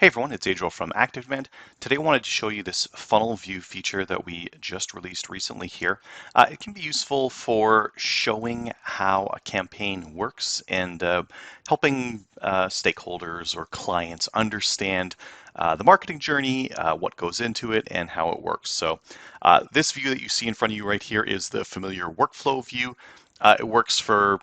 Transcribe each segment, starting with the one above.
Hey everyone, it's Adriel from ActiveDEMAND. Today I wanted to show you this funnel view feature that we just released recently here. It can be useful for showing how a campaign works and helping stakeholders or clients understand the marketing journey, what goes into it, and how it works. So this view that you see in front of you right here is the familiar workflow view. It works for,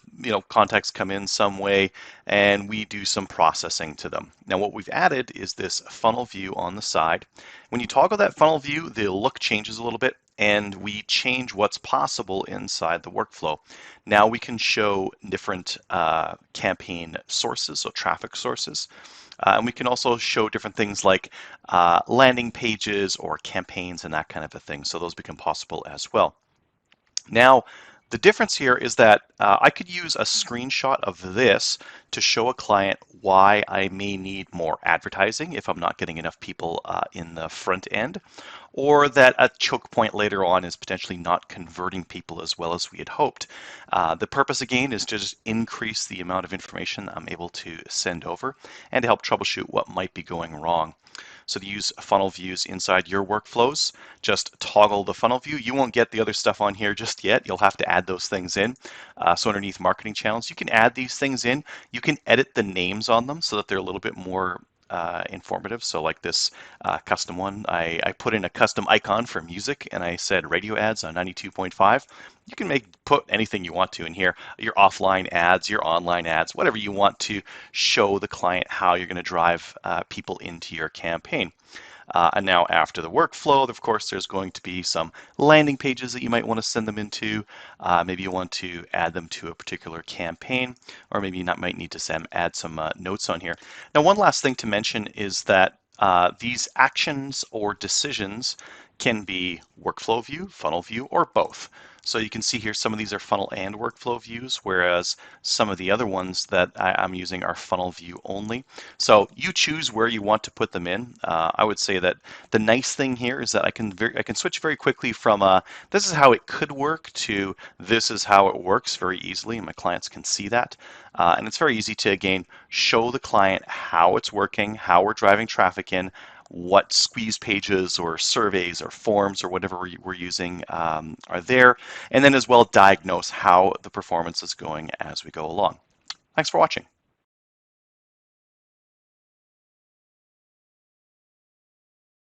contacts come in some way and we do some processing to them. Now what we've added is this funnel view on the side. When you toggle that funnel view, the look changes a little bit and we change what's possible inside the workflow. Now we can show different campaign sources, so traffic sources. And we can also show different things like landing pages or campaigns and that kind of a thing. So those become possible as well. Now, the difference here is that I could use a screenshot of this to show a client why I may need more advertising if I'm not getting enough people in the front end, or that a choke point later on is potentially not converting people as well as we had hoped. The purpose again is to just increase the amount of information I'm able to send over and to help troubleshoot what might be going wrong. So to use funnel views inside your workflows, just toggle the funnel view. You won't get the other stuff on here just yet. You'll have to add those things in. So underneath marketing channels, you can add these things in. You can edit the names on them so that they're a little bit more informative. So like this custom one, I put in a custom icon for music and I said radio ads on 92.5. You can put anything you want to in here, your offline ads, your online ads, whatever you want to show the client how you're going to drive people into your campaign. And now after the workflow, of course, there's going to be some landing pages that you might want to send them into. Maybe you want to add them to a particular campaign, or maybe you might need to add some notes on here. Now, one last thing to mention is that these actions or decisions can be workflow view, funnel view, or both. So you can see here some of these are funnel and workflow views, whereas some of the other ones that I'm using are funnel view only. So you choose where you want to put them in. I would say that the nice thing here is that I can switch very quickly from this is how it could work to this is how it works very easily, and my clients can see that. And it's very easy to, again, show the client how it's working, how we're driving traffic in, what squeeze pages or surveys or forms or whatever we're using are there, and then as well diagnose how the performance is going as we go along. Thanks for watching.